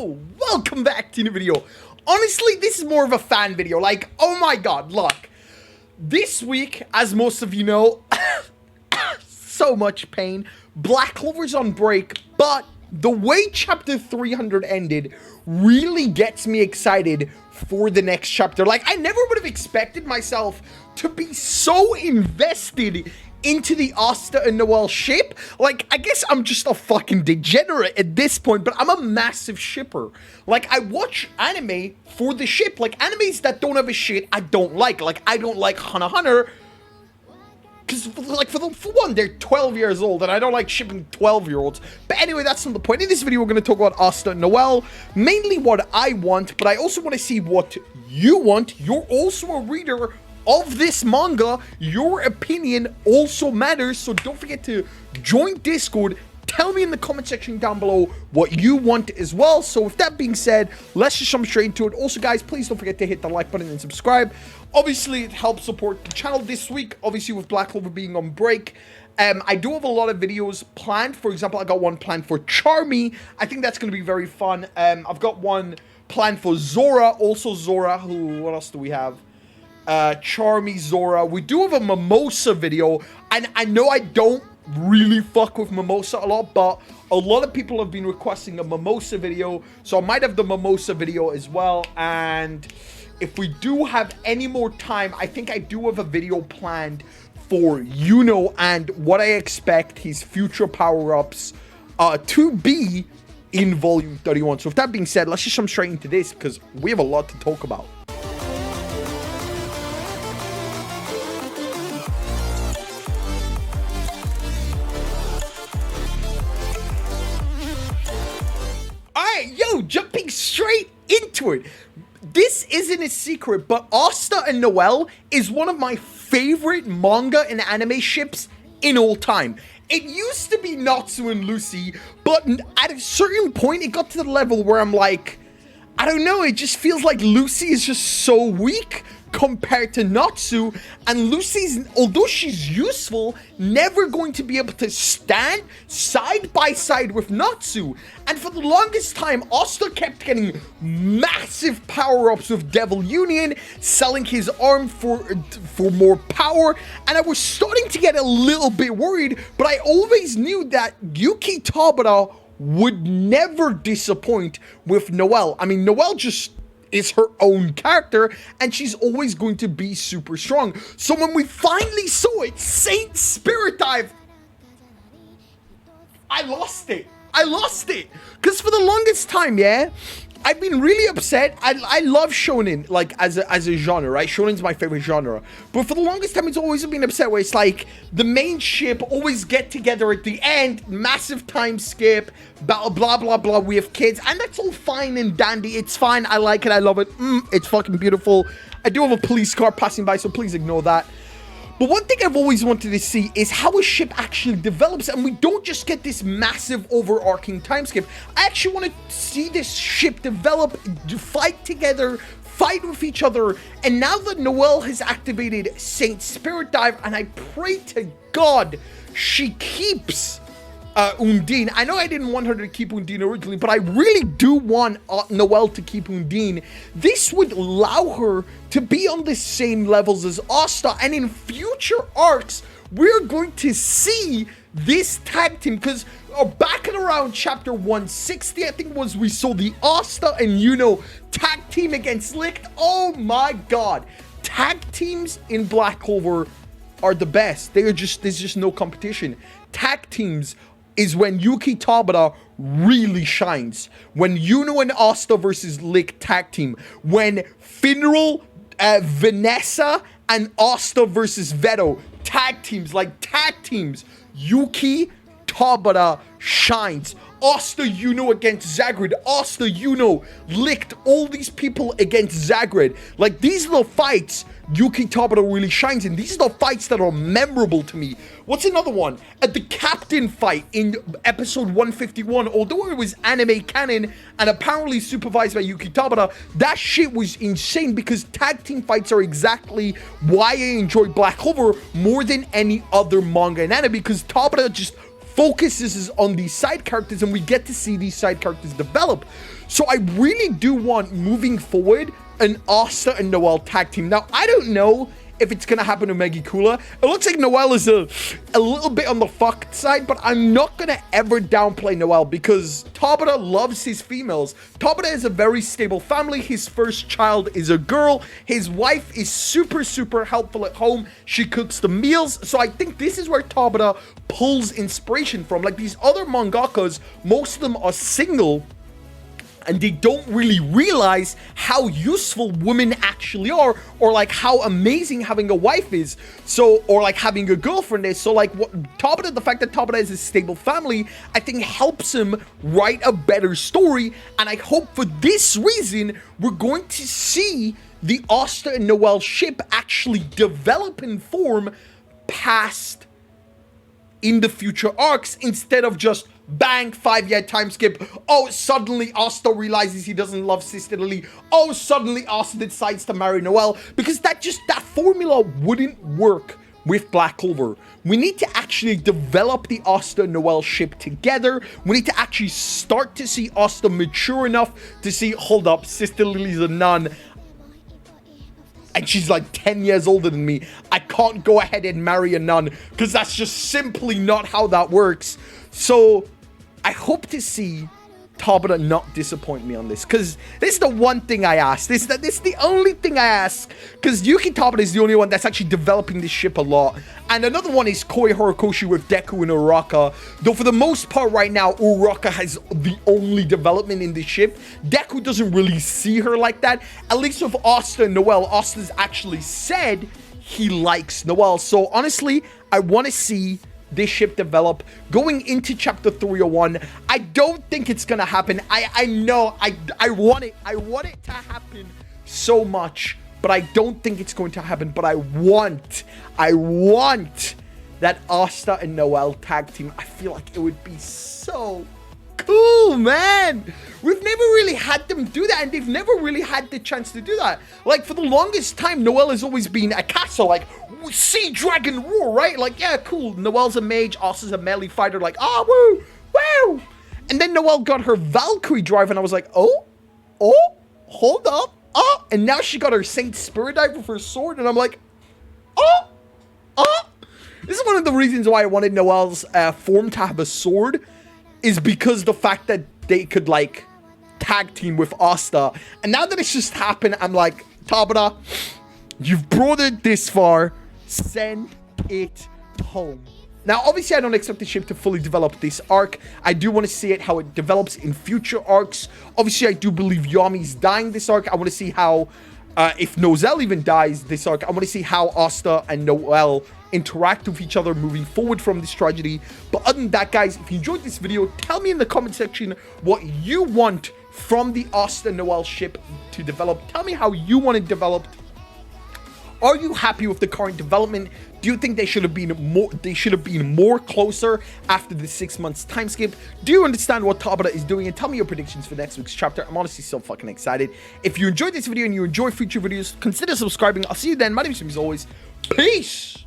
Yo, welcome back to the video. Honestly, this is more of a fan video. Like, oh my god, look. This week, as most of you know, so much pain. Black Clover's on break, but the way chapter 300 ended really gets me excited for the next chapter. Like, I never would have expected myself to be so invested into the Asta and Noelle ship. Like, I guess I'm just a fucking degenerate at this point, but I'm a massive shipper. Like, I watch anime for the ship. Like, animes that don't have a shit, I don't like. Like, I don't like Hunter x Hunter, because, like, for one, they're 12 years old, and I don't like shipping 12-year-olds. But anyway, that's not the point. In this video, we're going to talk about Asta and Noelle. Mainly what I want, but I also want to see what you want. You're also a reader of this manga. Your opinion also matters, so don't forget to join Discord. Tell me in the comment section down below what you want as well. So with that being said, let's just jump straight into it. Also, guys, please don't forget to hit the like button and subscribe. Obviously, it helps support the channel this week, obviously with Black Clover being on break. I do have a lot of videos planned. For example, I got one planned for Charmy. I think that's going to be very fun. I've got one planned for Zora. Also Zora, who, what else do we have? Charmy, Zora. We do have a Mimosa video, and I know I don't really fuck with Mimosa a lot, but a lot of people have been requesting a Mimosa video, so I might have the Mimosa video as well. And if we do have any more time, I think I do have a video planned for Yuno and what I expect his future power-ups to be in volume 31. So with that being said, let's just jump straight into this, because we have a lot to talk about. Yo, jumping straight into it. This isn't a secret, but Asta and Noelle is one of my favorite manga and anime ships in all time. It used to be Natsu and Lucy, but at a certain point, it got to the level where I'm like, I don't know, it just feels like Lucy is just so weak compared to Natsu, and Lucy's, although she's useful, never going to be able to stand side by side with Natsu. And for the longest time, Asta kept getting massive power-ups with Devil Union, selling his arm for more power, and I was starting to get a little bit worried, but I always knew that Yuki Tabata would never disappoint with Noelle. I mean, Noelle just is her own character, and she's always going to be super strong. So when we finally saw it, Saint Spirit Dive, I lost it. Because for the longest time, yeah, I've been really upset. I love shonen, like, as a genre, right? Shonen's my favorite genre. But for the longest time, it's always been upset where it's like, the main ship always get together at the end, massive time skip, blah, blah, blah, blah, we have kids, and that's all fine and dandy. It's fine, I like it, I love it, it's fucking beautiful. I do have a police car passing by, so please ignore that. But one thing I've always wanted to see is how a ship actually develops, and we don't just get this massive overarching time skip. I actually want to see this ship develop, fight together, fight with each other. And now that Noelle has activated Saint Spirit Dive, and I pray to God she keeps Undine. I know I didn't want her to keep Undine originally, but I really do want Noelle to keep Undine. This would allow her to be on the same levels as Asta, and in future arcs, we're going to see this tag team, because back at around chapter 160, I think it was, we saw the Asta and Yuno tag team against Licht. Oh my god. Tag teams in Black Clover are the best. There's just no competition. Tag teams is when Yuki Tabata really shines. When Yuno and Asta versus Licht tag team. When Finral, Vanessa, and Asta versus Veto tag teams, Yuki Tabata shines. Asta Yuno against Zagred. Asta Yuno, Licht, all these people against Zagred. Like, these are the fights Yuki Tabata really shines in. These are the fights that are memorable to me. What's another one? At the captain fight in episode 151, although it was anime canon and apparently supervised by Yuki Tabata, that shit was insane, because tag team fights are exactly why I enjoy Black Clover more than any other manga and anime, because Tabata just focuses on these side characters, and we get to see these side characters develop. So I really do want, moving forward, an Asta and Noelle tag team. Now, I don't know if it's gonna happen to Megicula. It looks like Noelle is a little bit on the fucked side, but I'm not gonna ever downplay Noelle because Tabata loves his females. Tabata is a very stable family. His first child is a girl. His wife is super, super helpful at home. She cooks the meals. So I think this is where Tabata pulls inspiration from. Like these other mangakas, most of them are single, and they don't really realize how useful women actually are, or like how amazing having a wife is, so, or like having a girlfriend is. So like what Tabata, the fact that Tabata is a stable family, I think helps him write a better story. And I hope for this reason we're going to see the Asta and Noelle ship actually develop and form past in the future arcs, instead of just bang, 5-year time skip. Oh, suddenly Asta realizes he doesn't love Sister Lily. Oh, suddenly Asta decides to marry Noelle. Because that formula wouldn't work with Black Clover. We need to actually develop the Asta and Noelle ship together. We need to actually start to see Asta mature enough to see, hold up, Sister Lily's a nun, and she's like 10 years older than me. I can't go ahead and marry a nun because that's just simply not how that works. So I hope to see Tabata not disappoint me on this, because this is the one thing I ask. This is the only thing I ask, because Yuki Tabata is the only one that's actually developing this ship a lot. And another one is Koi Horikoshi with Deku and Uraka. Though for the most part right now, Uraka has the only development in this ship. Deku doesn't really see her like that. At least with Asta and Noelle, Asta's actually said he likes Noelle. So honestly, I want to see this ship develop going into chapter 301. I don't think it's gonna happen. I know I want it to happen so much, but I don't think it's going to happen. But I want that Asta and Noelle tag team. I feel like it would be so cool, man. We've never really had them do that, and they've never really had the chance to do that. Like, for the longest time, Noelle has always been a castle, like, Sea Dragon Roar, right? Like, yeah, cool. Noelle's a mage, Asta's a melee fighter, like, woo, wow. And then Noelle got her Valkyrie drive, and I was like, oh, hold up, and now she got her Saint Spirit Dive with her sword, and I'm like, This is one of the reasons why I wanted Noelle's form to have a sword, is because the fact that they could, like, tag team with Asta. And now that it's just happened, I'm like, Tabata, you've brought it this far, send it home. Now, obviously, I don't expect the ship to fully develop this arc. I do want to see it, how it develops in future arcs. Obviously, I do believe Yami's dying this arc. I want to see how, if Noelle even dies this arc, I want to see how Asta and Noelle interact with each other moving forward from this tragedy. But other than that, guys, if you enjoyed this video, tell me in the comment section what you want from the Asta and Noelle ship to develop. Tell me how you want it developed. Are you happy with the current development? Do you think they should have been more closer after the 6 months time skip? Do you understand what Tabata is doing? And tell me your predictions for next week's chapter. I'm honestly so fucking excited. If you enjoyed this video and you enjoy future videos, consider subscribing. I'll see you then. My name is Sam, as always. Peace!